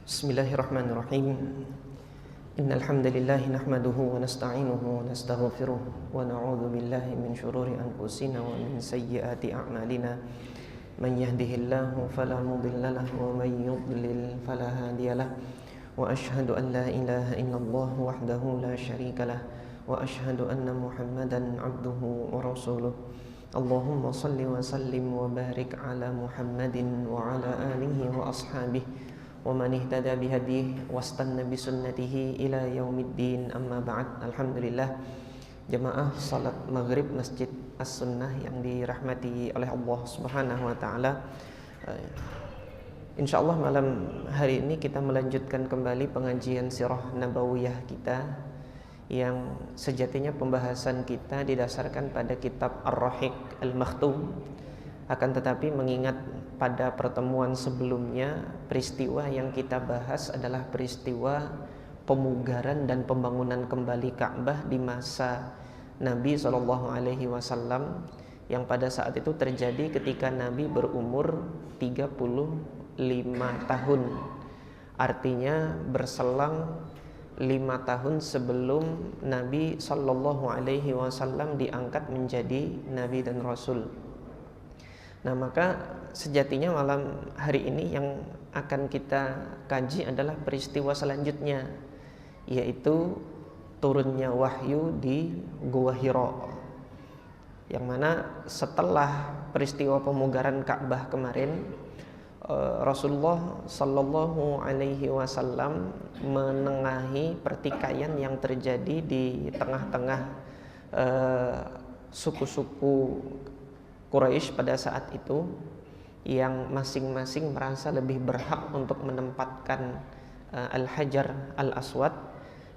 Bismillahirrahmanirrahim. Innal hamdalillah nahmaduhu wa nasta'inuhu wa nastaghfiruh wa na'udzu billahi min shururi anfusina wa min sayyiati a'malina. Man yahdihillahu fala mudilla lahu wa man yudlil fala hadiyalah. Wa asyhadu an la ilaha illallah wahdahu la syarika lah wa asyhadu anna Muhammadan 'abduhu wa rasuluh. Allahumma shalli wa sallim wa barik ala Muhammadin wa ala alihi wa ashabihi wa man ihtada bihadihi wastanna bisunnatihi ila yaumiddin, amma ba'd. Alhamdulillah, jamaah salat maghrib Masjid As-Sunnah yang dirahmati oleh Allah Subhanahu wa taala. Insyaallah malam hari ini kita melanjutkan kembali pengajian sirah nabawiyah kita yang sejatinya pembahasan kita didasarkan pada kitab Ar-Rahiq Al-Makhtum. Akan tetapi mengingat pada pertemuan sebelumnya peristiwa yang kita bahas adalah peristiwa pemugaran dan pembangunan kembali Ka'bah di masa Nabi SAW, yang pada saat itu terjadi ketika Nabi berumur 35 tahun. Artinya berselang 5 tahun sebelum Nabi SAW diangkat menjadi Nabi dan Rasul. Nah, maka sejatinya malam hari ini yang akan kita kaji adalah peristiwa selanjutnya, yaitu turunnya wahyu di Gua Hira, yang mana setelah peristiwa pemugaran Ka'bah kemarin, Rasulullah Sallallahu Alaihi Wasallam menengahi pertikaian yang terjadi di tengah-tengah suku-suku Quraisy pada saat itu, yang masing-masing merasa lebih berhak untuk menempatkan Al-Hajar Al-Aswad.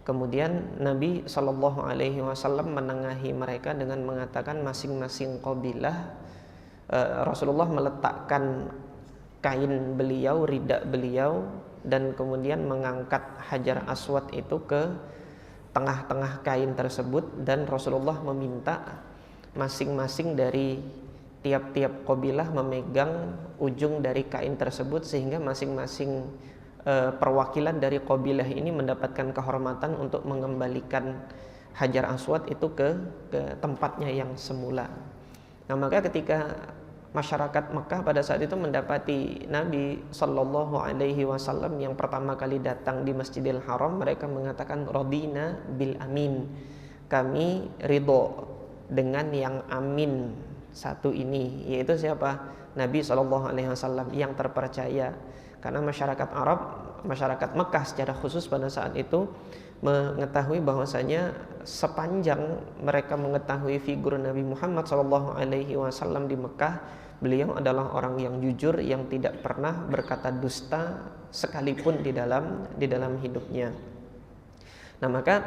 Kemudian Nabi SAW menengahi mereka dengan mengatakan masing-masing qabilah, Rasulullah meletakkan kain beliau, ridak beliau, dan kemudian mengangkat Hajar Aswad itu ke tengah-tengah kain tersebut, dan Rasulullah meminta masing-masing dari tiap-tiap qabilah memegang ujung dari kain tersebut, sehingga masing-masing perwakilan dari qabilah ini mendapatkan kehormatan untuk mengembalikan Hajar Aswad itu ke tempatnya yang semula. Nah, maka ketika masyarakat Mekah pada saat itu mendapati Nabi Sallallahu Alaihi Wasallam yang pertama kali datang di Masjidil Haram, mereka mengatakan radina bil amin, kami ridho dengan yang amin satu ini, yaitu siapa? Nabi SAW yang terpercaya. Karena masyarakat Arab, masyarakat Mekah secara khusus pada saat itu mengetahui bahwasanya sepanjang mereka mengetahui figur Nabi Muhammad SAW di Mekah, beliau adalah orang yang jujur, yang tidak pernah berkata dusta sekalipun di dalam hidupnya. Nah, maka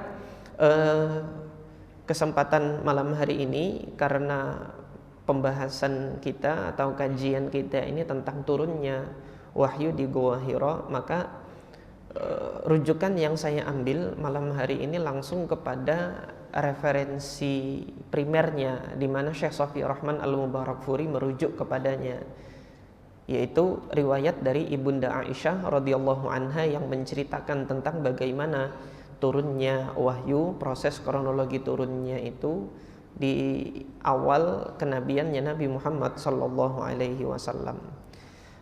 kesempatan malam hari ini, karena pembahasan kita atau kajian kita ini tentang turunnya wahyu di Gua Hira, maka rujukan yang saya ambil malam hari ini langsung kepada referensi primernya, di mana Syekh Shafi Rahman Al-Mubarakfuri merujuk kepadanya, yaitu riwayat dari Ibunda Aisyah radhiyallahu anha yang menceritakan tentang bagaimana turunnya wahyu, proses kronologi turunnya itu di awal kenabiannya Nabi Muhammad sallallahu alaihi wasallam.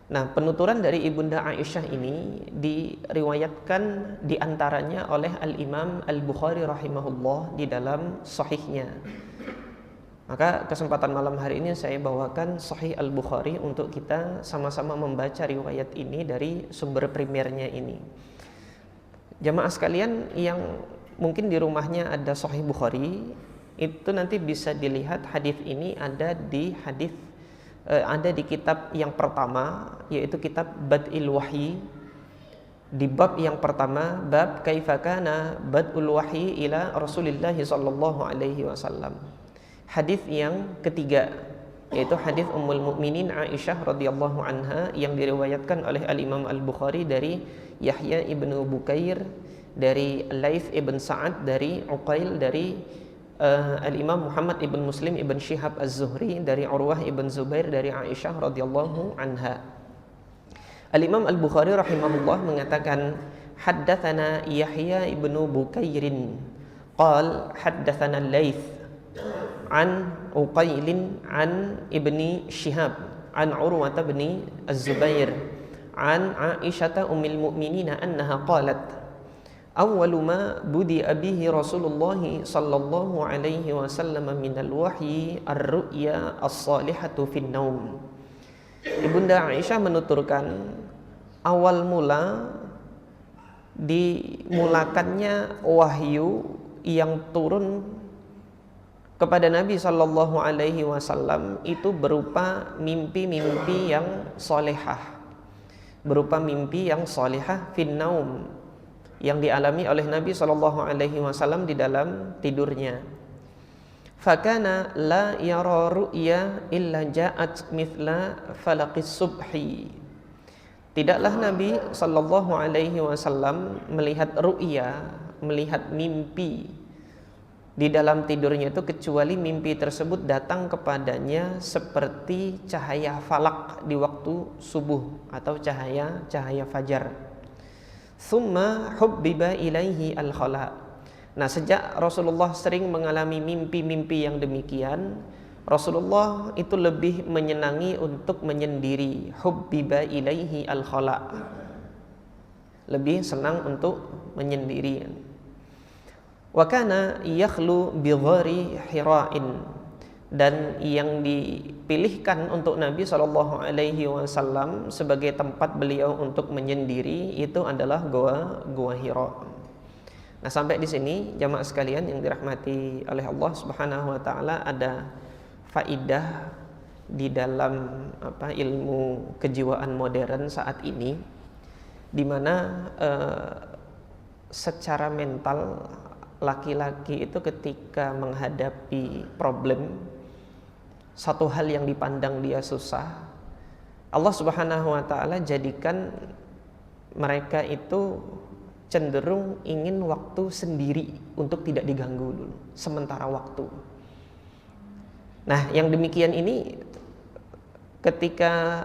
Nah, penuturan dari Ibunda Aisyah ini diriwayatkan diantaranya oleh Al-Imam Al-Bukhari rahimahullah di dalam sahihnya. Maka kesempatan malam hari ini saya bawakan Sahih Al-Bukhari untuk kita sama-sama membaca riwayat ini dari sumber primernya ini. Jamaah sekalian yang mungkin di rumahnya ada Sahih Bukhari, itu nanti bisa dilihat hadis ini ada di kitab yang pertama, yaitu kitab Bad'il Wahyi. Di bab yang pertama, bab kaifa kana bad'ul wahyi ila Rasulillah sallallahu alaihi wasallam. Hadis yang ketiga, yaitu hadis Ummul Mukminin Aisyah radhiyallahu anha yang diriwayatkan oleh Al-Imam Al-Bukhari dari Yahya ibnu Bukair, dari Laits ibn Sa'ad, dari Uqail, dari Al-Imam Muhammad ibn Muslim ibn Shihab Az-Zuhri, dari Urwah ibn Zubair, dari Aisyah radhiyallahu anha. Al-Imam Al-Bukhari rahimahullah mengatakan haddatsana Yahya ibnu Bukairin qal haddatsana Al-Laits an Uqailin an ibni Shihab an Urwah bin Az-Zubair an Aisyah ummul mu'minin annaha qalat awwalu ma budi'a bihi Rasulullah sallallahu alaihi wasallam minal wahyi ar-ru'ya as-salihatu fin naum. Ibunda Aisyah menuturkan awal mula dimulakannya wahyu yang turun kepada Nabi sallallahu alaihi wasallam itu berupa mimpi-mimpi yang solehah, berupa mimpi yang solehah fin naum, yang dialami oleh Nabi sallallahu alaihi wasallam di dalam tidurnya. Fakana la yara ru'ya illa ja'at mithla falaqis subhi. Tidaklah Nabi sallallahu alaihi wasallam melihat ru'ya, melihat mimpi di dalam tidurnya itu kecuali mimpi tersebut datang kepadanya seperti cahaya falak di waktu subuh atau cahaya fajar. Tsumma hubbiba ilaihi al-khala. Nah, sejak Rasulullah sering mengalami mimpi-mimpi yang demikian, Rasulullah itu lebih menyenangi untuk menyendiri. Hubbiba ilaihi al-khala, lebih senang untuk menyendiri. Wa kana yakhlu bi ghari Hira'in, dan yang dipilihkan untuk Nabi sallallahu alaihi wasallam sebagai tempat beliau untuk menyendiri itu adalah gua Hira. Nah, sampai di sini jamaah sekalian yang dirahmati oleh Allah Subhanahu wa taala, ada faidah di dalam ilmu kejiwaan modern saat ini, di mana secara mental laki-laki itu ketika menghadapi problem, satu hal yang dipandang dia susah, Allah Subhanahu wa taala jadikan mereka itu cenderung ingin waktu sendiri untuk tidak diganggu dulu sementara waktu. Nah, yang demikian ini ketika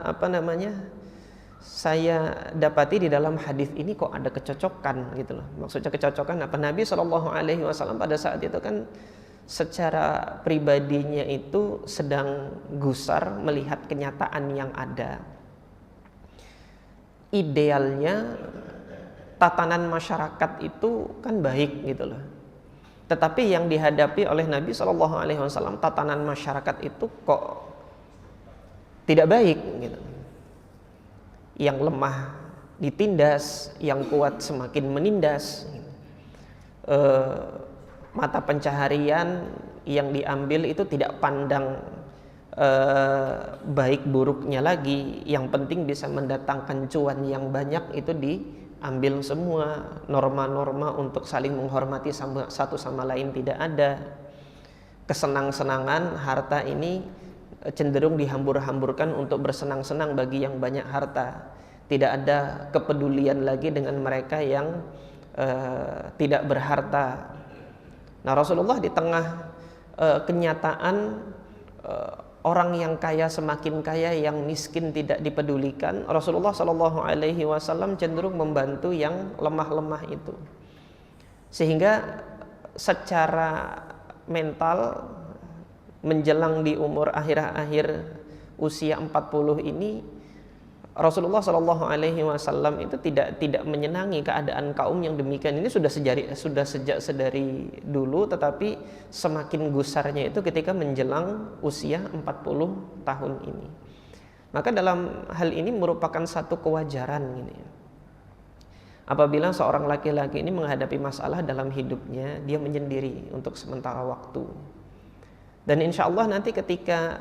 saya dapati di dalam hadis ini kok ada kecocokan gitu loh. Maksudnya kecocokan apa? Nabi Shallallahu alaihi wasallam pada saat itu kan secara pribadinya itu sedang gusar melihat kenyataan yang ada. Idealnya tatanan masyarakat itu kan baik gitu loh. Tetapi yang dihadapi oleh Nabi Shallallahu alaihi wasallam, tatanan masyarakat itu kok tidak baik gitu. Yang lemah ditindas, yang kuat semakin menindas. Mata pencaharian yang diambil itu tidak pandang baik buruknya lagi, yang penting bisa mendatangkan cuan yang banyak itu diambil semua. Norma-norma untuk saling menghormati satu sama lain tidak ada. Kesenang-senangan harta ini cenderung dihambur-hamburkan untuk bersenang-senang bagi yang banyak harta. Tidak ada kepedulian lagi dengan mereka yang tidak berharta. Nah, Rasulullah di tengah kenyataan orang yang kaya semakin kaya, yang miskin tidak dipedulikan, Rasulullah Shallallahu alaihi wasallam cenderung membantu yang lemah-lemah itu. Sehingga secara mental menjelang di umur akhir-akhir usia 40 ini, Rasulullah Shallallahu alaihi wasallam itu tidak menyenangi keadaan kaum yang demikian ini sudah sejak sedari dulu, tetapi semakin gusarnya itu ketika menjelang usia 40 tahun ini. Maka dalam hal ini merupakan satu kewajaran ini. Apabila seorang laki-laki ini menghadapi masalah dalam hidupnya, dia menyendiri untuk sementara waktu. Dan insya Allah nanti ketika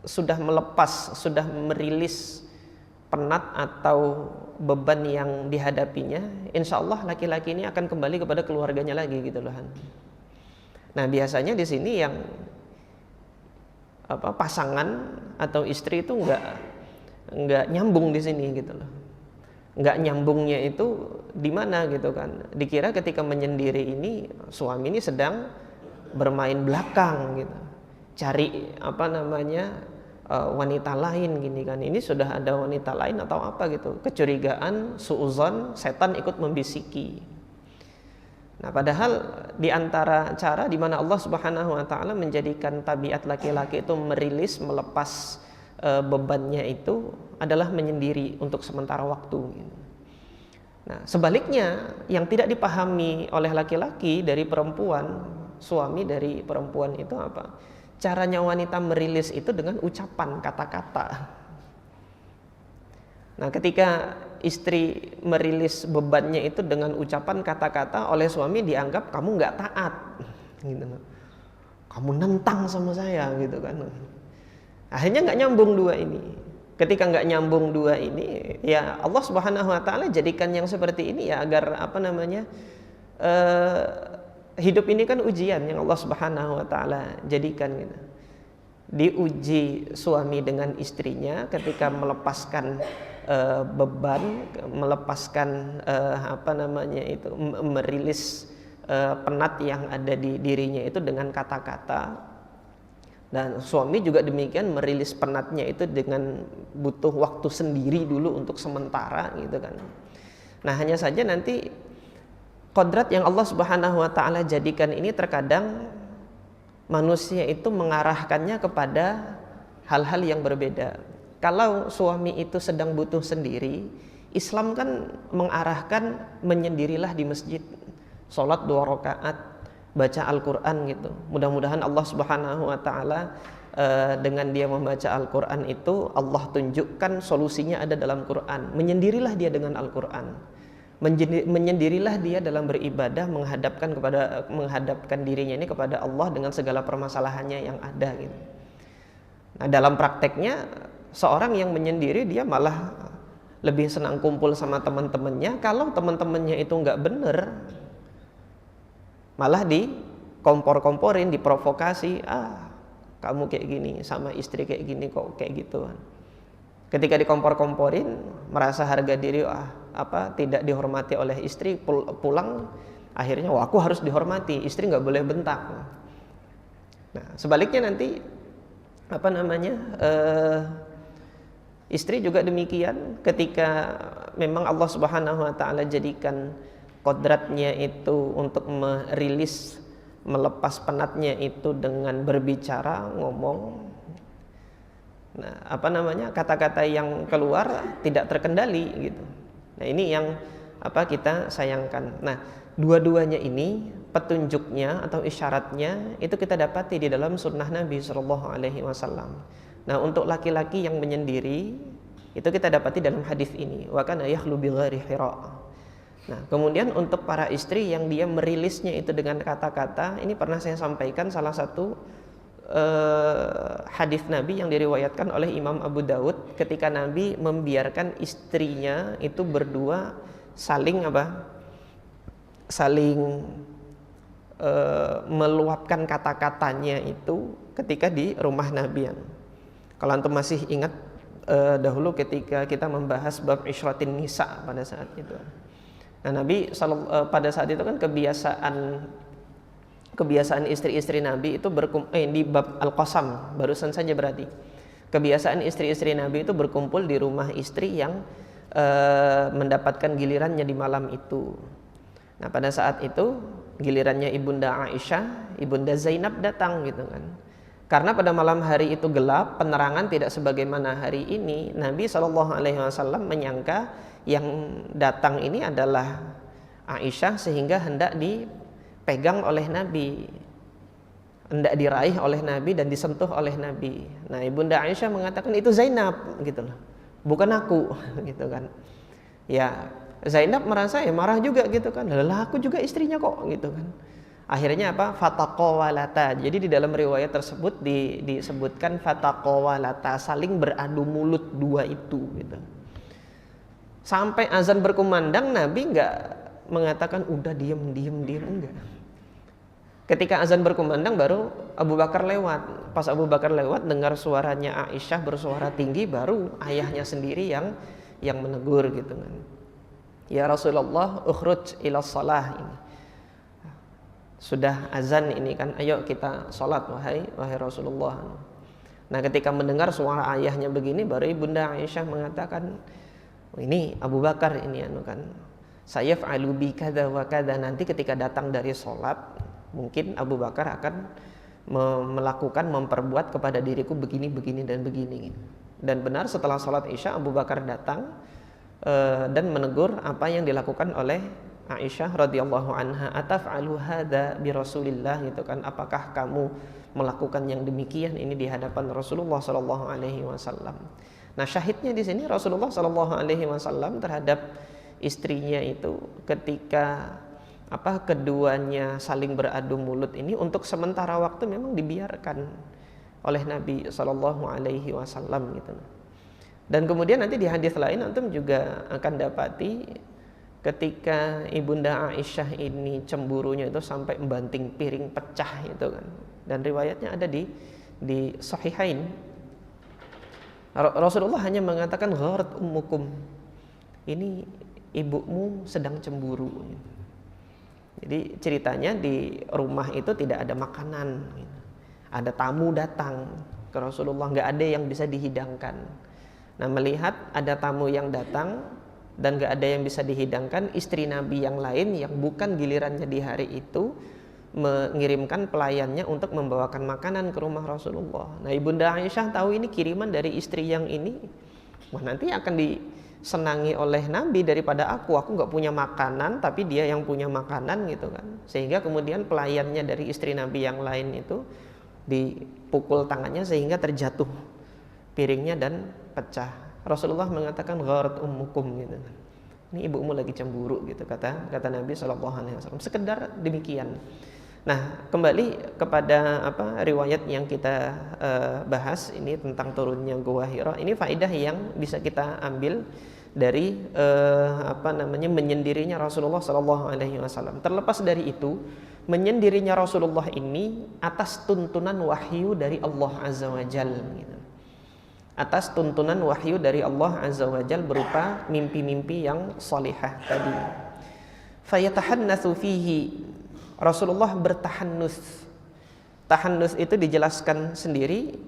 sudah melepas, sudah merilis penat atau beban yang dihadapinya, insya Allah laki-laki ini akan kembali kepada keluarganya lagi gitu loh. Nah, biasanya di sini yang pasangan atau istri itu nggak nyambung di sini gitu loh. Nggak nyambungnya itu di mana gitu kan? Dikira ketika menyendiri ini suami ini sedang bermain belakang gitu, cari wanita lain gini kan, ini sudah ada wanita lain atau apa gitu, kecurigaan, suuzon, setan ikut membisiki. Nah, padahal di antara cara di mana Allah Subhanahu wa taala menjadikan tabiat laki-laki itu merilis, melepas bebannya itu adalah menyendiri untuk sementara waktu gitu. Nah, sebaliknya yang tidak dipahami oleh laki-laki dari perempuan, suami dari perempuan itu apa? Caranya wanita merilis itu dengan ucapan, kata-kata. Nah, ketika istri merilis bebannya itu dengan ucapan, kata-kata, oleh suami dianggap kamu nggak taat, gitu. Kamu nentang sama saya, gitu kan. Akhirnya nggak nyambung dua ini. Ketika nggak nyambung dua ini, ya Allah Subhanahu Wa Taala jadikan yang seperti ini ya agar hidup ini kan ujian yang Allah Subhanahu Wa Taala jadikan gitu. Diuji suami dengan istrinya ketika melepaskan beban, melepaskan merilis penat yang ada di dirinya itu dengan kata-kata. Dan suami juga demikian merilis penatnya itu dengan butuh waktu sendiri dulu untuk sementara gitu kan. Nah, hanya saja nanti kodrat yang Allah Subhanahu Wa Taala jadikan ini terkadang manusia itu mengarahkannya kepada hal-hal yang berbeda. Kalau suami itu sedang butuh sendiri, Islam kan mengarahkan menyendirilah di masjid, sholat 2 rakaat, baca Al-Quran gitu. Mudah-mudahan Allah Subhanahu Wa Taala dengan dia membaca Al-Quran itu Allah tunjukkan solusinya ada dalam Quran. Menyendirilah dia dengan Al-Quran, menyendirilah dia dalam beribadah, menghadapkan dirinya ini kepada Allah dengan segala permasalahannya yang ada gitu. Nah, dalam prakteknya seorang yang menyendiri dia malah lebih senang kumpul sama teman-temannya. Kalau teman-temannya itu nggak bener, malah dikompor-komporin, diprovokasi, kamu kayak gini, sama istri kayak gini kok, kayak gitu. Ketika dikompor-komporin, merasa harga diri tidak dihormati oleh istri, pulang akhirnya aku harus dihormati, istri nggak boleh bentak. Nah, sebaliknya nanti istri juga demikian, ketika memang Allah Subhanahu Wa Taala jadikan kodratnya itu untuk merilis, melepas penatnya itu dengan berbicara, ngomong. Nah, kata-kata yang keluar tidak terkendali gitu. Nah, ini yang kita sayangkan. Nah, dua-duanya ini petunjuknya atau isyaratnya itu kita dapati di dalam sunnah Nabi Shallallahu Alaihi Wasallam. Nah, untuk laki-laki yang menyendiri itu kita dapati dalam hadis ini, wa kana yakhlu bi ghairi hira. Nah, kemudian untuk para istri yang dia merilisnya itu dengan kata-kata, ini pernah saya sampaikan salah satu hadis Nabi yang diriwayatkan oleh Imam Abu Daud ketika Nabi membiarkan istrinya itu berdua saling meluapkan kata-katanya itu ketika di rumah Nabi. Kalau antum masih ingat dahulu ketika kita membahas bab Isyratin Nisa pada saat itu. Nah, Nabi pada saat itu kan kebiasaan istri-istri Nabi itu di bab Al-Qasam barusan saja berarti. Kebiasaan istri-istri Nabi itu berkumpul di rumah istri yang mendapatkan gilirannya di malam itu. Nah, pada saat itu gilirannya Ibunda Aisyah, Ibunda Zainab datang gitu kan. Karena pada malam hari itu gelap, penerangan tidak sebagaimana hari ini. Nabi SAW menyangka yang datang ini adalah Aisyah sehingga hendak dipegang oleh Nabi, hendak diraih oleh Nabi dan disentuh oleh Nabi. Nah, Ibunda Aisyah mengatakan itu Zainab gitu loh, bukan aku gitu kan. Ya, Zainab merasa marah juga gitu kan. Lah, aku juga istrinya kok gitu kan. Akhirnya fataqawalata. Jadi di dalam riwayat tersebut disebutkan fataqawalata, saling beradu mulut dua itu gitu. Sampai azan berkumandang Nabi enggak mengatakan udah diem enggak. Ketika azan berkumandang baru Abu Bakar lewat. Pas Abu Bakar lewat dengar suaranya Aisyah bersuara tinggi, baru ayahnya sendiri yang menegur gitu kan. Ya Rasulullah, ukhruj ila shalah ini. Sudah azan ini kan, ayo kita sholat wahai Rasulullah. Nah, ketika mendengar suara ayahnya begini, baru Ibunda Aisyah mengatakan, oh, ini Abu Bakar ini kan. Saya fa'alu bi kadza wa kadza, nanti ketika datang dari sholat, mungkin Abu Bakar akan melakukan, memperbuat kepada diriku begini, begini dan begini. Dan benar setelah sholat Isya, Abu Bakar datang dan menegur apa yang dilakukan oleh Aisyah radhiyallahu anha. Ataf'alu hadza bi Rasulillah, gitu kan, apakah kamu melakukan yang demikian ini di hadapan Rasulullah sallallahu alaihi wasallam. Nah, syahidnya di sini Rasulullah sallallahu alaihi wasallam terhadap istrinya itu ketika keduanya saling beradu mulut ini untuk sementara waktu memang dibiarkan oleh Nabi sallallahu alaihi wasallam gitu. Dan kemudian nanti di hadis lain antum juga akan dapati ketika Ibunda Aisyah ini cemburunya itu sampai membanting piring pecah itu kan. Dan riwayatnya ada di Sahihain. Rasulullah hanya mengatakan gharat ummukum, ini ibumu sedang cemburu. Jadi ceritanya di rumah itu tidak ada makanan, ada tamu datang ke Rasulullah, nggak ada yang bisa dihidangkan. Nah, melihat ada tamu yang datang dan nggak ada yang bisa dihidangkan, istri Nabi yang lain yang bukan gilirannya di hari itu mengirimkan pelayannya untuk membawakan makanan ke rumah Rasulullah. Nah, Ibunda Aisyah tahu ini kiriman dari istri yang ini, wah nanti akan disenangi oleh Nabi daripada aku nggak punya makanan tapi dia yang punya makanan gitu kan. Sehingga kemudian pelayannya dari istri Nabi yang lain itu dipukul tangannya sehingga terjatuh piringnya dan pecah. Rasulullah mengatakan gharat ummukum gitu. Ini ibumu lagi cemburu gitu kata Nabi SAW. Sekedar demikian. Nah, kembali kepada riwayat yang kita bahas ini tentang turunnya Gua Hira. Ini faedah yang bisa kita ambil dari menyendirinya Rasulullah SAW. Terlepas dari itu, menyendirinya Rasulullah ini atas tuntunan wahyu dari Allah Azza wa Jalla gitu. Atas tuntunan wahyu dari Allah Azza wa Jalla berupa mimpi-mimpi yang salihah tadi. Fayatahannatsu fihi, Rasulullah bertahannus. Tahannus itu dijelaskan sendiri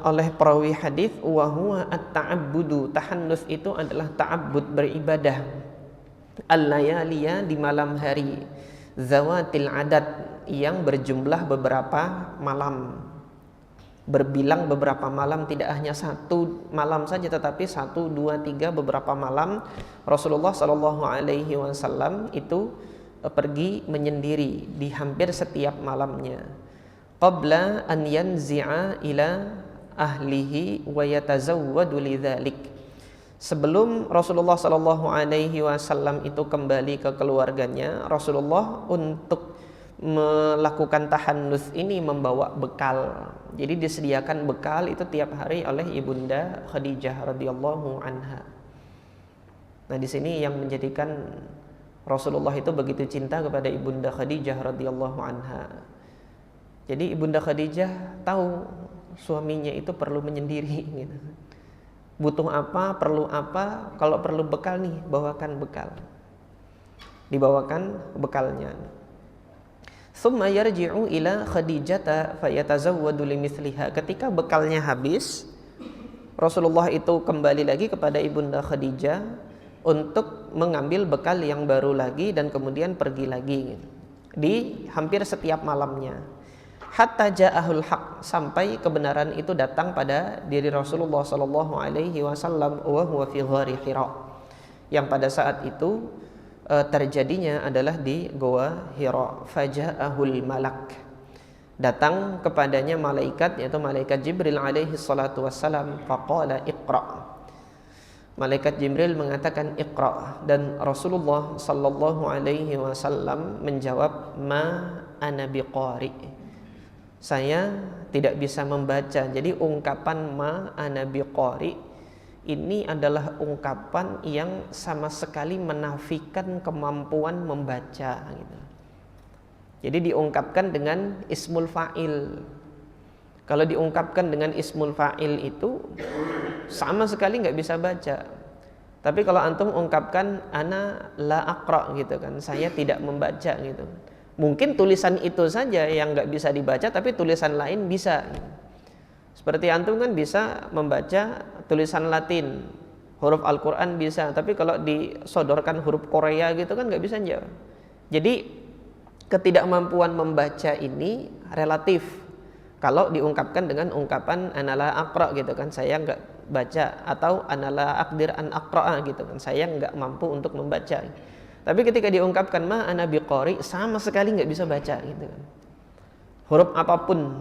oleh perawi hadis, wa huwa at-ta'abbudu. Tahannus itu adalah ta'abbud, beribadah. Al-layaliya, di malam hari, zawatil adad, yang berjumlah beberapa malam, berbilang beberapa malam, tidak hanya satu malam saja tetapi 1, 2, 3 beberapa malam Rasulullah Shallallahu Alaihi Wasallam itu pergi menyendiri di hampir setiap malamnya. Qabla an yanzi'a ila ahlihi wa yatazawwadu lidzalik. Sebelum Rasulullah Shallallahu Alaihi Wasallam itu kembali ke keluarganya, Rasulullah untuk melakukan tahannus ini membawa bekal. Jadi disediakan bekal itu tiap hari oleh Ibunda Khadijah radhiyallahu anha. Nah, di sini yang menjadikan Rasulullah itu begitu cinta kepada Ibunda Khadijah radhiyallahu anha. Jadi Ibunda Khadijah tahu suaminya itu perlu menyendiri gitu. Butuh apa, perlu apa, kalau perlu bekal nih, bawakan bekal. Dibawakan bekalnya. Tsumma yarji'u ila Khadijata fayatazawwadu limithliha. Ketika bekalnya habis, Rasulullah itu kembali lagi kepada Ibunda Khadijah untuk mengambil bekal yang baru lagi dan kemudian pergi lagi di hampir setiap malamnya. Hatta ja'ahul haq, sampai kebenaran itu datang pada diri Rasulullah sallallahu alaihi wasallam wa huwa fi ghari Hira. Yang pada saat itu terjadinya adalah di Goa Hira. Faja'ahul malak, datang kepadanya malaikat, yaitu malaikat Jibril alaihi salatu wassalam. Faqala iqra, malaikat Jibril mengatakan iqra, dan Rasulullah sallallahu alaihi wasallam menjawab ma ana biqari, saya tidak bisa membaca. Jadi ungkapan ma ana biqari ini adalah ungkapan yang sama sekali menafikan kemampuan membaca gitu. Jadi diungkapkan dengan ismul fa'il. Kalau diungkapkan dengan ismul fa'il itu sama sekali nggak bisa baca. Tapi kalau antum ungkapkan ana la aqra gitu kan, saya tidak membaca gitu. Mungkin tulisan itu saja yang nggak bisa dibaca, tapi tulisan lain bisa. Seperti antum kan bisa membaca tulisan Latin, huruf Al-Quran bisa, tapi kalau disodorkan huruf Korea gitu kan nggak bisa jawab. Jadi ketidakmampuan membaca ini relatif. Kalau diungkapkan dengan ungkapan anala aqra gitu kan, saya nggak baca, atau anala aqdir an aqra gitu kan, saya nggak mampu untuk membaca. Tapi ketika diungkapkan ma ana biqari, sama sekali nggak bisa baca gitu kan. Huruf apapun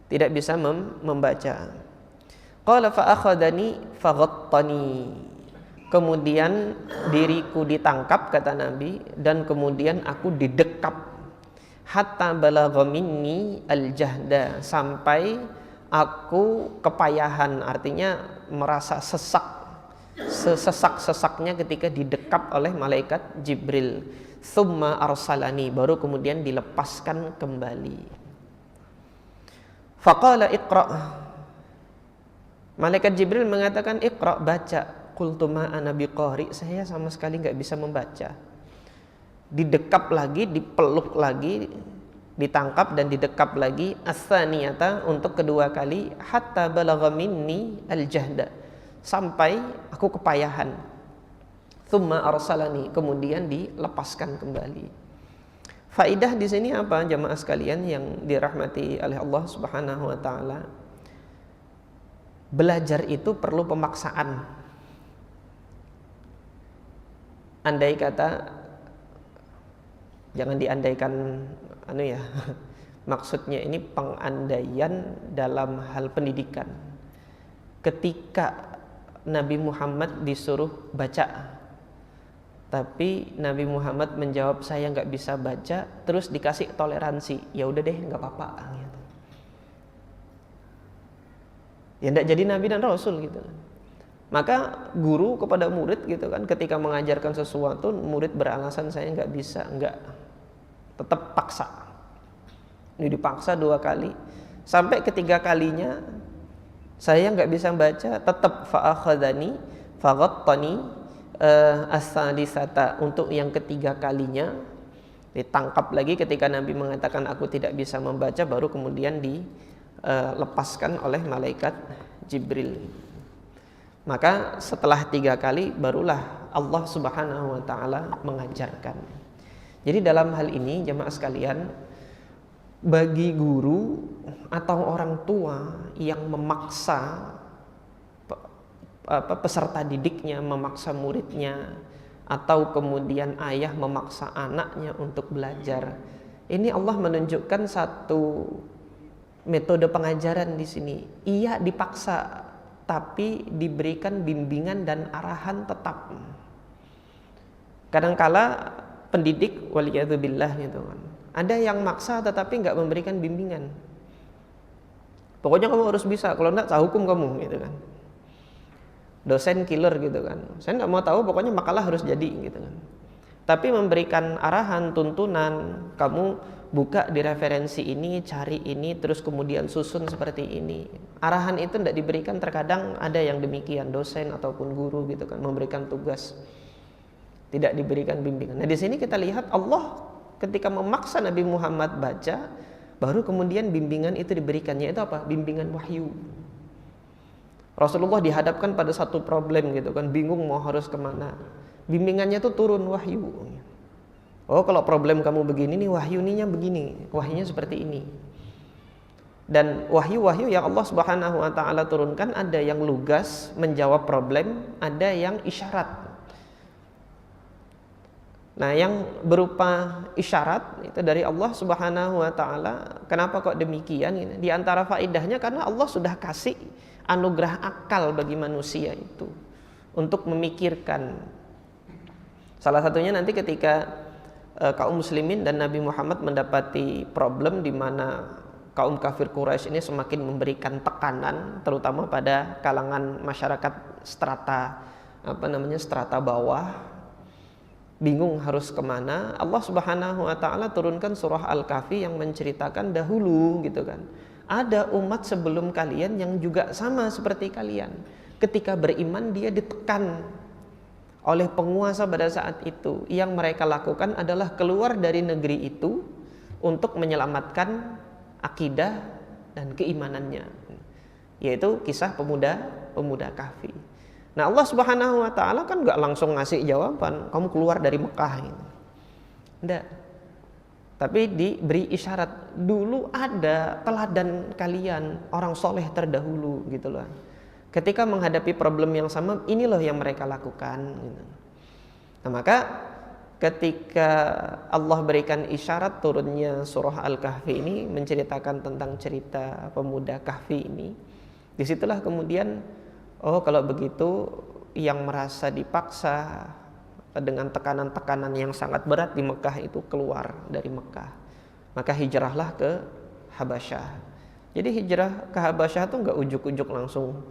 tidak bisa membaca. Qala fa akhadani faghattani. Kemudian diriku ditangkap, kata Nabi, dan kemudian aku didekap. Hatta balagha minni al-jahda, sampai aku kepayahan, artinya merasa sesak, sesesak-sesaknya ketika didekap oleh malaikat Jibril. Tsumma arsalani, baru kemudian dilepaskan kembali. Faqala iqra. Malaikat Jibril mengatakan iqra, baca. Qultu ma ana biqari, saya sama sekali nggak bisa membaca. Didekap lagi, dipeluk lagi, ditangkap dan didekap lagi, as-tsaniyata, untuk kedua kali, hatta balagha minni al-jahda, sampai aku kepayahan. Tsumma arsalani, kemudian dilepaskan kembali. Faidah di sini apa, jamaah sekalian yang dirahmati oleh Allah Subhanahu wa taala? Belajar itu perlu pemaksaan. Andai kata, jangan diandaikan maksudnya ini pengandaian dalam hal pendidikan. Ketika Nabi Muhammad disuruh baca, tapi Nabi Muhammad menjawab saya nggak bisa baca, terus dikasih toleransi, ya udah deh nggak apa-apa gitu. Ya nggak jadi Nabi dan Rasul gitu kan. Maka guru kepada murid gitu kan, ketika mengajarkan sesuatu, murid beralasan saya nggak bisa, nggak, tetap paksa. Ini dipaksa 2 kali, sampai ketiga kalinya saya nggak bisa baca, tetap fa'akhadhani faghattani. As-salisata, untuk yang ketiga kalinya ditangkap lagi ketika Nabi mengatakan aku tidak bisa membaca, baru kemudian dilepaskan oleh malaikat Jibril. Maka setelah 3 kali barulah Allah Subhanahu wa taala mengajarkan. Jadi dalam hal ini jemaah sekalian, bagi guru atau orang tua yang memaksa peserta didiknya, memaksa muridnya, atau kemudian ayah memaksa anaknya untuk belajar, ini Allah menunjukkan satu metode pengajaran di sini. Ia dipaksa, tapi diberikan bimbingan dan arahan tetap. Kadangkala pendidik waliyadzubillah gitu kan, ada yang maksa tetapi nggak memberikan bimbingan. Pokoknya kamu harus bisa, kalau enggak saya hukum kamu gitu kan. Dosen killer gitu kan, saya nggak mau tahu, pokoknya makalah harus jadi gitu kan. Tapi memberikan arahan, tuntunan, kamu buka di referensi ini, cari ini, terus kemudian susun seperti ini. Arahan itu tidak diberikan. Terkadang ada yang demikian, dosen ataupun guru gitu kan, memberikan tugas, tidak diberikan bimbingan. Nah di sini kita lihat Allah ketika memaksa Nabi Muhammad baca, baru kemudian bimbingan itu diberikannya. Itu apa? Bimbingan wahyu. Rasulullah dihadapkan pada satu problem gitu kan, bingung mau harus kemana. Bimbingannya tuh turun wahyu. Oh kalau problem kamu begini nih, wahyunya begini, wahyunya seperti ini. Dan wahyu-wahyu yang Allah Subhanahu wa taala turunkan, ada yang lugas menjawab problem, ada yang isyarat. Nah yang berupa isyarat itu dari Allah Subhanahu wa taala. Kenapa kok demikian? Di antara faedahnya karena Allah sudah kasih anugerah akal bagi manusia itu untuk memikirkan. Salah satunya nanti ketika kaum muslimin dan Nabi Muhammad mendapati problem di mana kaum kafir Quraisy ini semakin memberikan tekanan, terutama pada kalangan masyarakat strata strata bawah, bingung harus kemana. Allah Subhanahu wa taala turunkan surah Al-Kahfi yang menceritakan dahulu gitu kan, ada umat sebelum kalian yang juga sama seperti kalian. Ketika beriman dia ditekan oleh penguasa pada saat itu. Yang mereka lakukan adalah keluar dari negeri itu untuk menyelamatkan akidah dan keimanannya. yaitu kisah pemuda Kahfi. Nah, Allah Subhanahu wa taala kan nggak langsung ngasih jawaban, kamu keluar dari Mekah gitu. Enggak. Tapi diberi isyarat, dulu ada teladan kalian, orang soleh terdahulu gitu loh. Ketika menghadapi problem yang sama, ini loh yang mereka lakukan gitu. Nah, maka ketika Allah berikan isyarat turunnya surah Al-Kahfi ini menceritakan tentang cerita pemuda Kahfi ini, disitulah kemudian, oh kalau begitu yang merasa dipaksa dengan tekanan-tekanan yang sangat berat di Mekah itu keluar dari Mekah, maka hijrahlah ke Habasyah. Jadi hijrah ke Habasyah itu nggak ujuk-ujuk langsung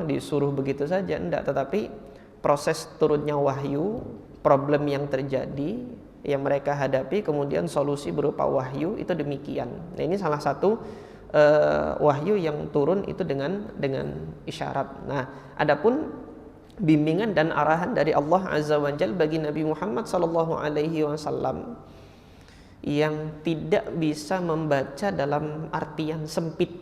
disuruh begitu saja, enggak, tetapi proses turunnya wahyu, problem yang terjadi yang mereka hadapi, kemudian solusi berupa wahyu, itu demikian. Nah, ini salah satu wahyu yang turun itu dengan isyarat. Nah, adapun bimbingan dan arahan dari Allah Azza wa Jalla bagi Nabi Muhammad sallallahu alaihi wasallam yang tidak bisa membaca dalam artian sempit.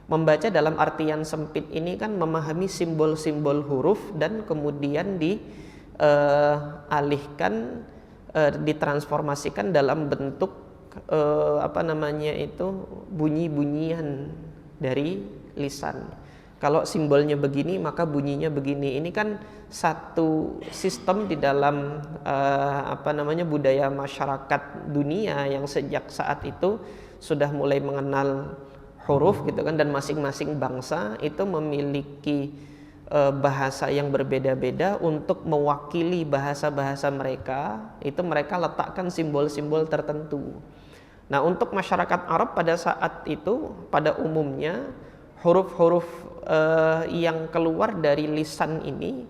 Membaca dalam artian sempit ini kan memahami simbol-simbol huruf dan kemudian dialihkan, ditransformasikan dalam bentuk bunyi-bunyian dari lisan. Kalau simbolnya begini maka bunyinya begini. Ini kan satu sistem di dalam budaya masyarakat dunia yang sejak saat itu sudah mulai mengenal huruf gitu kan, dan masing-masing bangsa itu memiliki bahasa yang berbeda-beda. Untuk mewakili bahasa-bahasa mereka, itu mereka letakkan simbol-simbol tertentu. Nah, untuk masyarakat Arab pada saat itu pada umumnya huruf-huruf yang keluar dari lisan ini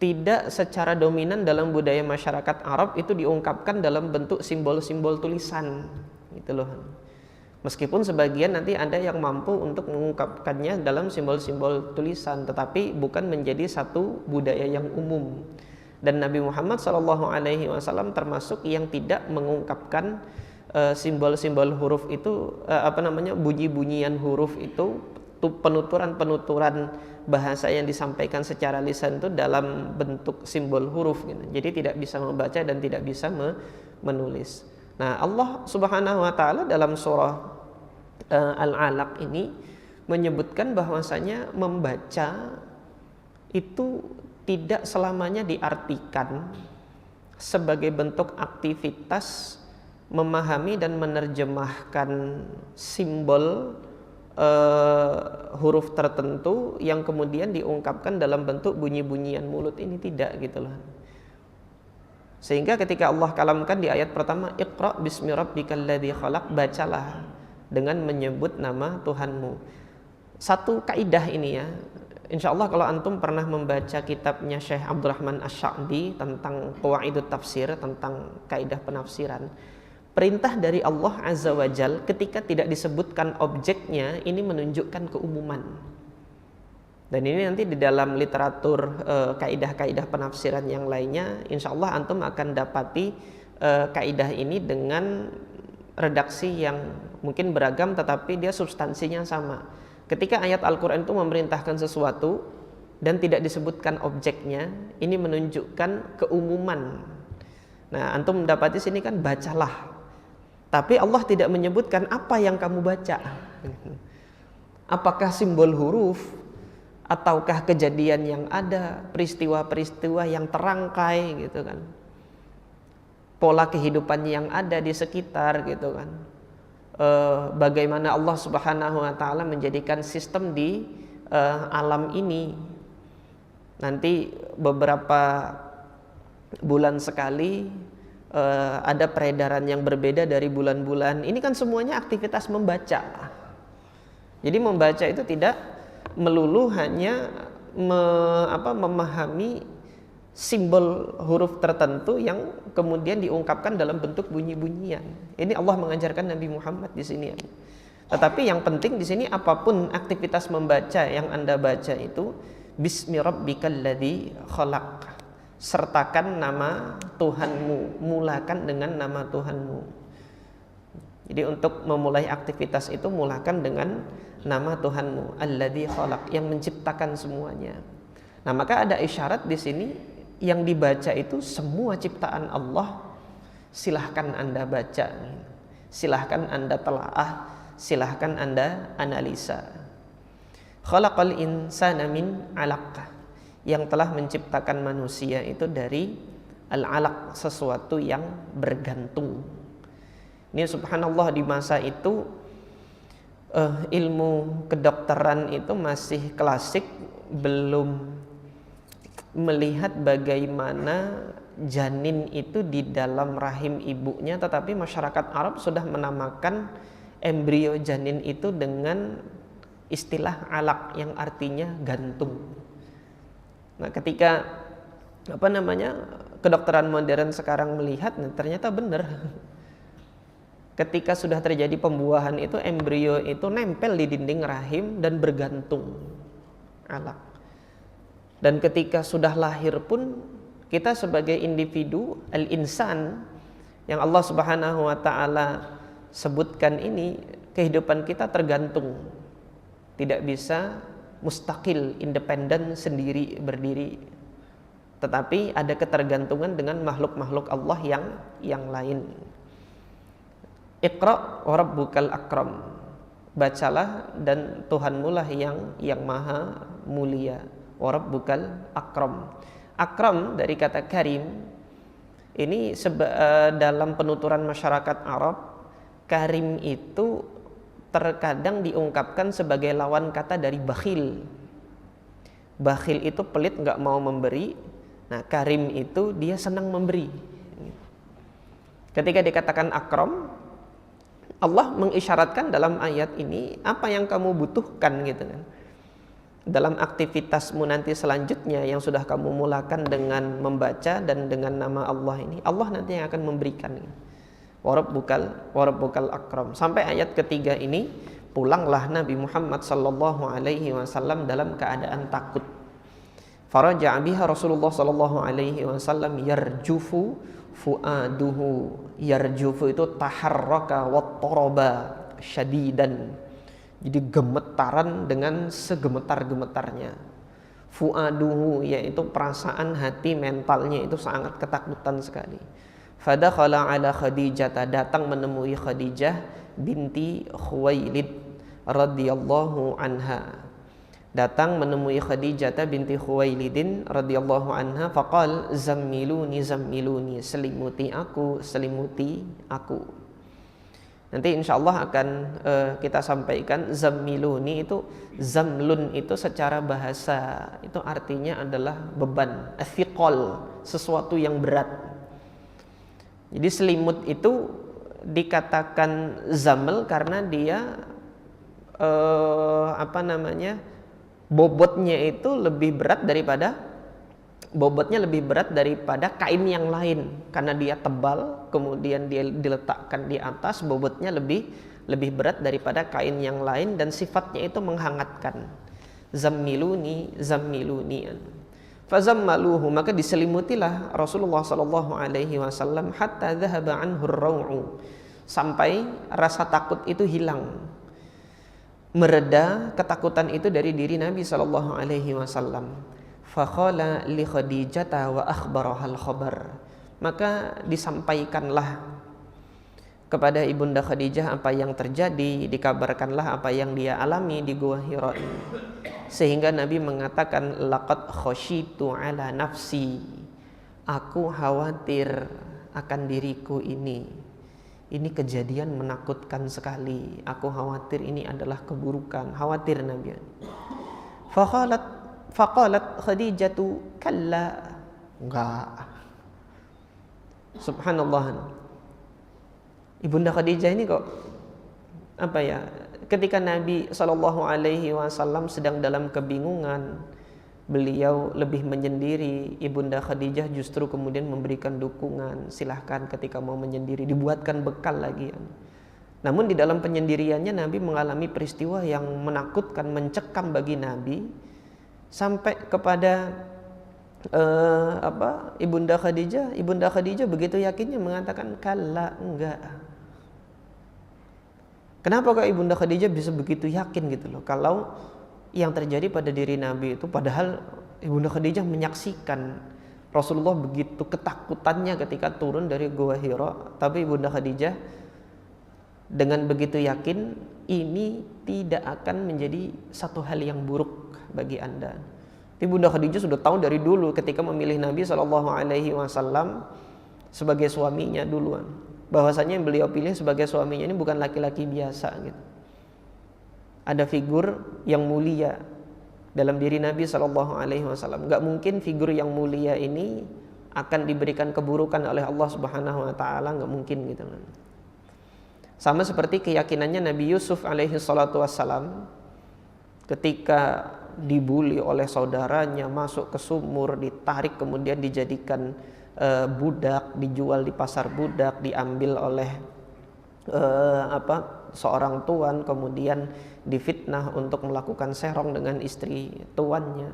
tidak secara dominan dalam budaya masyarakat Arab itu diungkapkan dalam bentuk simbol-simbol tulisan gitu loh. Meskipun sebagian nanti ada yang mampu untuk mengungkapkannya dalam simbol-simbol tulisan, tetapi bukan menjadi satu budaya yang umum. Dan Nabi Muhammad SAW termasuk yang tidak mengungkapkan simbol-simbol huruf itu, bunyi-bunyian huruf itu, penuturan-penuturan bahasa yang disampaikan secara lisan itu dalam bentuk simbol huruf gitu. Jadi tidak bisa membaca dan tidak bisa menulis. Nah, Allah Subhanahu wa taala dalam surah Al-Alaq ini menyebutkan bahwasanya membaca itu tidak selamanya diartikan sebagai bentuk aktivitas memahami dan menerjemahkan simbol huruf tertentu yang kemudian diungkapkan dalam bentuk bunyi-bunyian mulut. Ini tidak gitu loh. Sehingga ketika Allah kalamkan di ayat pertama, Iqra bismi rabbikal ladzi khalaq, bacalah dengan menyebut nama Tuhanmu. Satu kaidah ini ya, insyaallah kalau antum pernah membaca kitabnya Syekh Abdurrahman Asy-Sya'di tentang qawaidut tafsir, tentang kaidah penafsiran, perintah dari Allah Azza wa Jal ketika tidak disebutkan objeknya ini menunjukkan keumuman. Dan ini nanti di dalam literatur kaidah-kaidah penafsiran yang lainnya, insya Allah antum akan dapati kaidah ini dengan redaksi yang mungkin beragam tetapi dia substansinya sama. Ketika ayat Al-Quran itu memerintahkan sesuatu dan tidak disebutkan objeknya, ini menunjukkan keumuman. Nah, antum mendapati sini kan bacalah, tapi Allah tidak menyebutkan apa yang kamu baca. Apakah simbol huruf, ataukah kejadian yang ada, peristiwa-peristiwa yang terangkai gitu kan, pola kehidupan yang ada di sekitar gitu kan, bagaimana Allah Subhanahu wa taala menjadikan sistem di alam ini. Nanti beberapa bulan sekali ada peredaran yang berbeda dari bulan-bulan. Ini kan semuanya aktivitas membaca. Jadi membaca itu tidak melulu hanya memahami simbol huruf tertentu yang kemudian diungkapkan dalam bentuk bunyi-bunyian. Ini Allah mengajarkan Nabi Muhammad di sini. Tetapi yang penting di sini apapun aktivitas membaca yang Anda baca itu bismi rabbikal ladzi khalaq. Sertakan nama Tuhanmu, mulakan dengan nama Tuhanmu. Jadi untuk memulai aktivitas itu mulakan dengan nama Tuhanmu, Alladzi Khalaq, yang menciptakan semuanya. Nah, maka ada isyarat di sini yang dibaca itu semua ciptaan Allah. Silahkan Anda baca, silahkan Anda telaah, silahkan Anda analisa. Khalaqal insana min 'alaq, yang telah menciptakan manusia itu dari al-'alaq, sesuatu yang bergantung. Ini subhanallah, di masa itu ilmu kedokteran itu masih klasik, belum melihat bagaimana janin itu di dalam rahim ibunya, tetapi masyarakat Arab sudah menamakan embrio janin itu dengan istilah alaq yang artinya gantung. Nah, ketika kedokteran modern sekarang melihat, nah, ternyata benar. Ketika sudah terjadi pembuahan itu, embrio itu nempel di dinding rahim dan bergantung, alaq. Dan ketika sudah lahir pun, kita sebagai individu al-insan yang Allah Subhanahu wa taala sebutkan ini, kehidupan kita tergantung, tidak bisa mustaqil, independen, sendiri berdiri, tetapi ada ketergantungan dengan makhluk-makhluk Allah yang lain. Iqra wa rabbukal akram, bacalah dan Tuhanmu lah yang maha mulia. Wa rabbukal akram. Akram dari kata karim. Ini dalam penuturan masyarakat Arab, karim itu terkadang diungkapkan sebagai lawan kata dari bakhil. Bakhil itu pelit, nggak mau memberi. Nah, karim itu dia senang memberi. Ketika dikatakan akram, Allah mengisyaratkan dalam ayat ini apa yang kamu butuhkan gitu kan. Dalam aktivitasmu nanti selanjutnya yang sudah kamu mulakan dengan membaca dan dengan nama Allah ini, Allah nanti yang akan memberikan. Wa rabbukal akram. Sampai ayat ketiga ini, pulanglah Nabi Muhammad sallallahu alaihi wasallam dalam keadaan takut. Faraja'a biha Rasulullah sallallahu alaihi wasallam yarjufu fuaduhu. Yarjufu itu taharraka wattoroba syadidan, jadi gemetaran dengan segemetar-gemetarnya. Fuaduhu yaitu perasaan hati, mentalnya itu sangat ketakutan sekali. Fadakhala ala Khadijah, datang menemui Khadijah binti Khuwailid radhiyallahu anha. Datang menemui Khadijah binti Khuwailidin radhiyallahu anha, faqal zammiluni zammiluni, selimuti aku, selimuti aku. Nanti insyaallah akan kita sampaikan zammiluni itu, zamlun itu secara bahasa itu artinya adalah beban, athiqal, sesuatu yang berat. Jadi selimut itu dikatakan zaml karena dia bobotnya lebih berat daripada kain yang lain, karena dia tebal, kemudian dia diletakkan di atas, bobotnya lebih berat daripada kain yang lain, dan sifatnya itu menghangatkan. Zammiluni zammiluni, fazammaluhu, maka diselimutilah Rasulullah sallallahu alaihi wasallam hatta dhahaba anhu ar-raw'u, sampai rasa takut itu hilang, mereda ketakutan itu dari diri Nabi sallallahu alaihi wasallam. Faqala li Khadijah wa akhbarahal khabar, maka disampaikanlah kepada ibunda Khadijah apa yang terjadi, dikabarkanlah apa yang dia alami di Gua Hira ini. Sehingga Nabi mengatakan, laqad khasyitu ala nafsi, aku khawatir akan diriku ini kejadian menakutkan sekali, aku khawatir ini adalah keburukan, khawatir Nabi. Faqalat Khadijatu kalla, enggak. Subhanallah, ibunda Khadijah ini kok ketika Nabi sallallahu alaihi wasallam sedang dalam kebingungan, beliau lebih menyendiri, ibunda Khadijah justru kemudian memberikan dukungan, silahkan ketika mau menyendiri, dibuatkan bekal lagi. Namun di dalam penyendiriannya Nabi mengalami peristiwa yang menakutkan, mencekam bagi Nabi, sampai kepada ibunda Khadijah begitu yakinnya mengatakan kalla, enggak. Kenapa kok Ibunda Khadijah bisa begitu yakin gitu loh, kalau yang terjadi pada diri Nabi itu, padahal Ibunda Khadijah menyaksikan Rasulullah begitu ketakutannya ketika turun dari Gua Hira, tapi Ibunda Khadijah dengan begitu yakin ini tidak akan menjadi satu hal yang buruk bagi Anda. Ibunda Khadijah sudah tahu dari dulu ketika memilih Nabi SAW sebagai suaminya duluan, bahwasanya yang beliau pilih sebagai suaminya ini bukan laki-laki biasa gitu. Ada figur yang mulia dalam diri Nabi SAW. Gak mungkin figur yang mulia ini akan diberikan keburukan oleh Allah Subhanahu Wa Taala, gak mungkin gitu. Sama seperti keyakinannya Nabi Yusuf alaihissalam ketika dibuli oleh saudaranya, masuk ke sumur, ditarik kemudian dijadikan budak, dijual di pasar budak, diambil oleh seorang tuan, kemudian difitnah untuk melakukan serong dengan istri tuannya.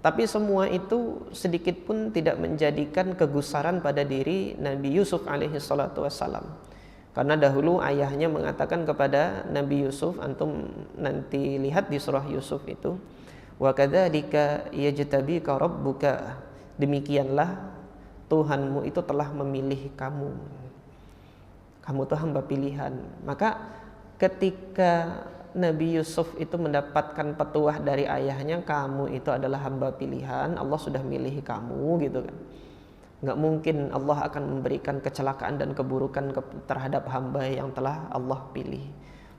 Tapi semua itu sedikit pun tidak menjadikan kegusaran pada diri Nabi Yusuf alaihissalam. Karena dahulu ayahnya mengatakan kepada Nabi Yusuf, antum nanti lihat di surah Yusuf itu, wa kadzalika yajtabika rabbuka, demikianlah Tuhanmu itu telah memilih kamu. Kamu tuh hamba pilihan. Maka ketika Nabi Yusuf itu mendapatkan petuah dari ayahnya, kamu itu adalah hamba pilihan, Allah sudah milih kamu gitu kan. Nggak mungkin Allah akan memberikan kecelakaan dan keburukan terhadap hamba yang telah Allah pilih.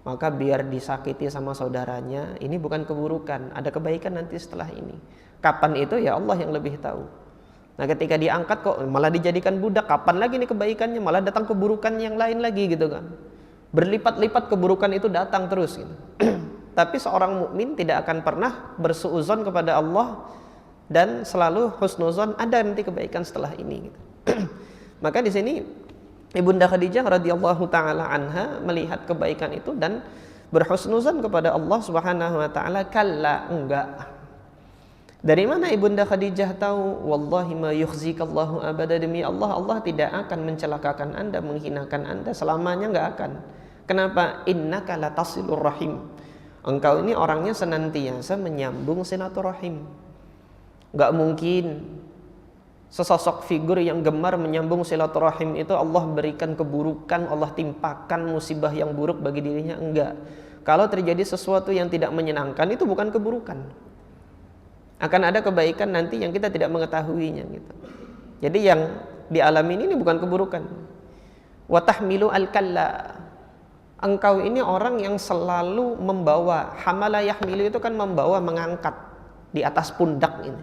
Maka biar disakiti sama saudaranya, ini bukan keburukan, ada kebaikan nanti setelah ini. Kapan itu ya Allah yang lebih tahu. Nah ketika diangkat kok malah dijadikan budak, kapan lagi nih kebaikannya, malah datang keburukan yang lain lagi gitu kan. Berlipat-lipat keburukan itu datang terus gitu. Tapi seorang mukmin tidak akan pernah bersuudzon kepada Allah dan selalu husnuzon, ada nanti kebaikan setelah ini gitu. Maka di sini Ibunda Khadijah radhiyallahu taala anha melihat kebaikan itu dan berhusnuzon kepada Allah Subhanahu wa taala. Kalla, enggak. Dari mana Ibunda Khadijah tahu? Wallahi ma yukhzikallahu abada, demi Allah, Allah tidak akan mencelakakan Anda, menghinakan Anda, selamanya enggak akan. Kenapa? Innaka latasilur rahim. Engkau ini orangnya senantiasa menyambung silaturahim. Enggak mungkin sesosok figur yang gemar menyambung silaturahim itu Allah berikan keburukan, Allah timpakan musibah yang buruk bagi dirinya, enggak. Kalau terjadi sesuatu yang tidak menyenangkan, itu bukan keburukan. Akan ada kebaikan nanti yang kita tidak mengetahuinya gitu. Jadi yang dialami ini bukan keburukan. Wa tahmilu al-kalla. Engkau ini orang yang selalu membawa, hamala yahmilu itu kan membawa, mengangkat di atas pundak ini.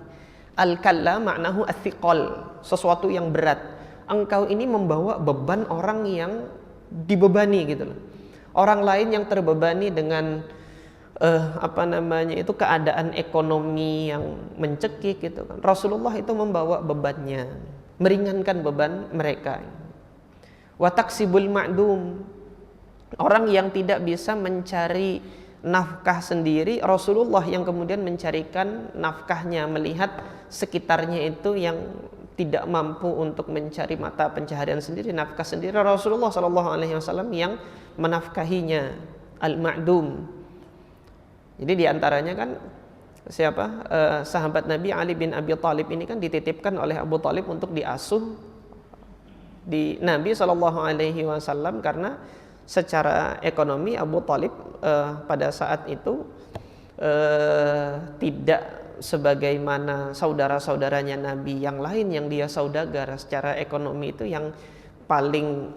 Al-kalla maknahu athiqal, sesuatu yang berat. Engkau ini membawa beban orang yang dibebani gitu loh. Orang lain yang terbebani dengan keadaan ekonomi yang mencekik gitu kan. Rasulullah itu membawa bebannya, meringankan beban mereka. Wa taksibul ma'dum, orang yang tidak bisa mencari nafkah sendiri, Rasulullah yang kemudian mencarikan nafkahnya, melihat sekitarnya itu yang tidak mampu untuk mencari mata pencaharian sendiri, nafkah sendiri, Rasulullah SAW yang menafkahinya, al-ma'dum. Jadi diantaranya kan sahabat Nabi Ali bin Abi Thalib ini kan dititipkan oleh Abu Thalib untuk diasuh di Nabi SAW, karena secara ekonomi Abu Thalib pada saat itu tidak sebagaimana saudara-saudaranya Nabi yang lain yang dia saudagar. Secara ekonomi itu yang paling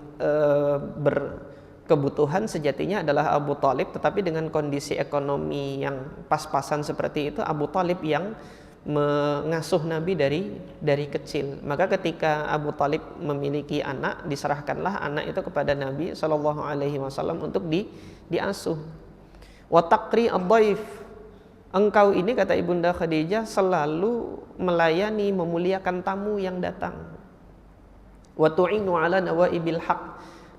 berkebutuhan sejatinya adalah Abu Thalib, tetapi dengan kondisi ekonomi yang pas-pasan seperti itu, Abu Thalib yang mengasuh Nabi dari kecil. Maka ketika Abu Thalib memiliki anak, diserahkanlah anak itu kepada Nabi SAW untuk diasuh. Wa taqri ad-dhaif, engkau ini, kata Ibunda Khadijah, selalu melayani, memuliakan tamu yang datang. Wa tu'inu ala nawaibil haq,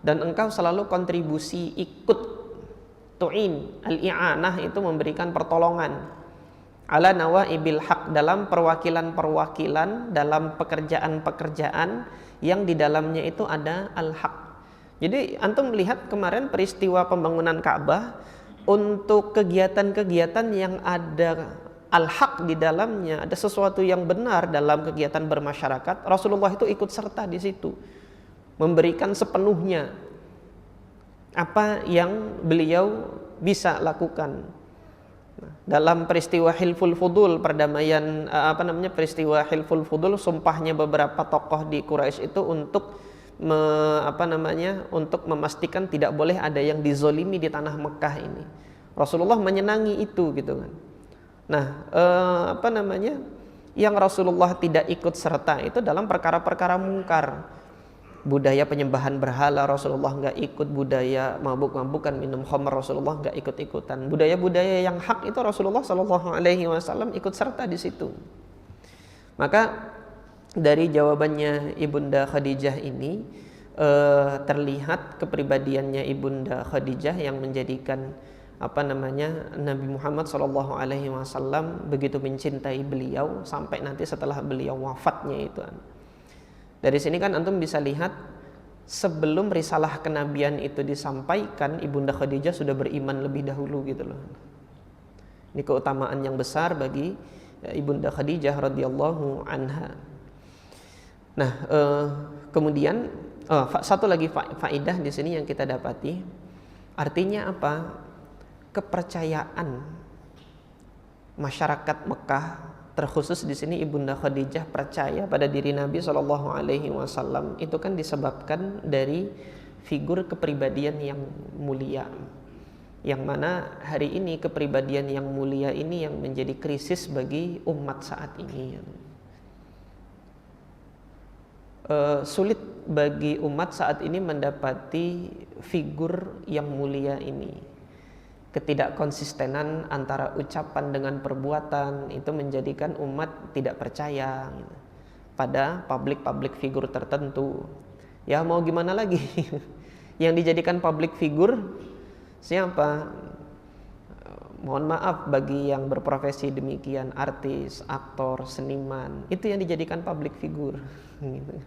dan engkau selalu kontribusi, ikut. Tu'in, al-i'anah itu memberikan pertolongan. Ala nawaibil haq, dalam perwakilan-perwakilan, dalam pekerjaan-pekerjaan yang di dalamnya itu ada al-haq, Jadi antum melihat kemarin peristiwa pembangunan Ka'bah, untuk kegiatan-kegiatan yang ada al-haq di dalamnya, ada sesuatu yang benar dalam kegiatan bermasyarakat, Rasulullah itu ikut serta di situ, memberikan sepenuhnya apa yang beliau bisa lakukan. Dalam peristiwa Hilful Fudul, perdamaian peristiwa Hilful Fudul, sumpahnya beberapa tokoh di Quraisy itu untuk untuk memastikan tidak boleh ada yang dizolimi di tanah Mekah ini. Rasulullah menyenangi itu gitu kan. Nah, yang Rasulullah tidak ikut serta itu dalam perkara-perkara mungkar. Budaya penyembahan berhala Rasulullah nggak ikut, budaya mabuk-mabukan, minum khamr Rasulullah nggak ikut-ikutan. Budaya-budaya yang hak itu Rasulullah Shallallahu Alaihi Wasallam ikut serta di situ. Maka dari jawabannya Ibunda Khadijah ini terlihat kepribadiannya Ibunda Khadijah yang menjadikan Nabi Muhammad Shallallahu Alaihi Wasallam begitu mencintai beliau sampai nanti setelah beliau wafatnya itu. Dari sini kan antum bisa lihat, sebelum risalah kenabian itu disampaikan, Ibunda Khadijah sudah beriman lebih dahulu gitu loh. Ini keutamaan yang besar bagi Ibunda Khadijah radhiyallahu anha. Nah, kemudian satu lagi faedah di sini yang kita dapati, artinya apa? Kepercayaan masyarakat Mekah, terkhusus di sini Ibunda Khadijah percaya pada diri Nabi Shallallahu Alaihi Wasallam itu kan disebabkan dari figur kepribadian yang mulia, yang mana hari ini kepribadian yang mulia ini yang menjadi krisis bagi umat saat ini. Sulit bagi umat saat ini mendapati figur yang mulia ini. Ketidakkonsistenan antara ucapan dengan perbuatan itu menjadikan umat tidak percaya gitu, pada public figure tertentu. Ya mau gimana lagi? Yang dijadikan public figure siapa? Mohon maaf bagi yang berprofesi demikian, artis, aktor, seniman, itu yang dijadikan public figure gitu.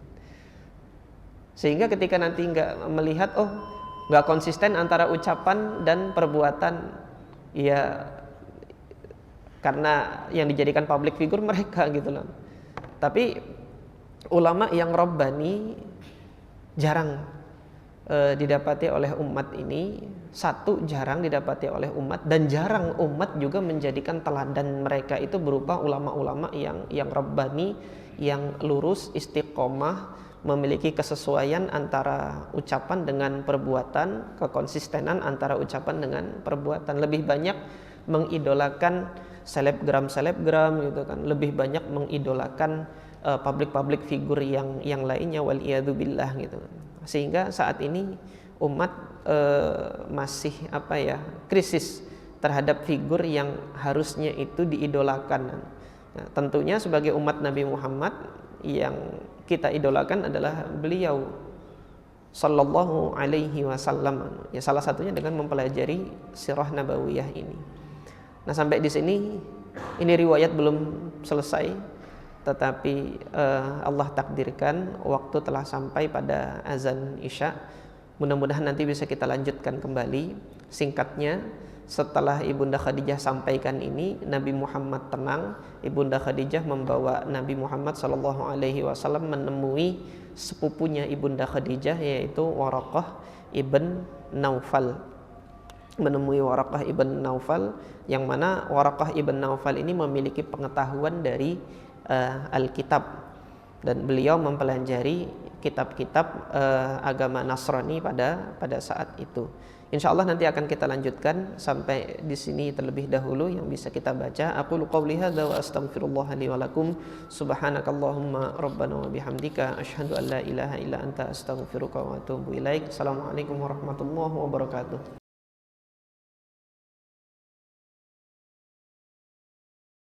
Sehingga ketika nanti melihat nggak konsisten antara ucapan dan perbuatan, ya karena yang dijadikan public figure mereka gitu loh. Tapi ulama yang Rabbani jarang didapati oleh umat ini. Satu, jarang didapati oleh umat, dan jarang umat juga menjadikan teladan mereka itu berupa ulama-ulama yang Rabbani, yang lurus, istiqomah, memiliki kesesuaian antara ucapan dengan perbuatan, kekonsistenan antara ucapan dengan perbuatan. Lebih banyak mengidolakan selebgram gitu kan, lebih banyak mengidolakan public figure yang lainnya, waliyadzubillah gitu. Sehingga saat ini umat masih krisis terhadap figur yang harusnya itu diidolakan. Nah, tentunya sebagai umat Nabi Muhammad, yang kita idolakan adalah beliau Sallallahu Alaihi Wasallam. Ya, salah satunya dengan mempelajari sirah nabawiyah ini. Nah, sampai di sini ini riwayat belum selesai, tetapi Allah takdirkan waktu telah sampai pada azan Isya. Mudah-mudahan nanti bisa kita lanjutkan kembali. Singkatnya, setelah Ibunda Khadijah sampaikan ini, Nabi Muhammad tenang. Ibunda Khadijah membawa Nabi Muhammad SAW menemui sepupunya Ibunda Khadijah, yaitu Waraqah ibn Naufal. Menemui Waraqah ibn Naufal, yang mana Waraqah ibn Naufal ini memiliki pengetahuan dari Alkitab, dan beliau mempelajari kitab-kitab agama Nasrani pada saat itu. Insya Allah nanti akan kita lanjutkan sampai di sini terlebih dahulu yang bisa kita baca. Aqulu qouli hadza wa astaghfirullah li wa lakum. Subhanakallahumma rabbana wa bihamdika asyhadu an la ilaha illa anta astaghfiruka wa atubu ilaik. Assalamualaikum warahmatullahi wabarakatuh.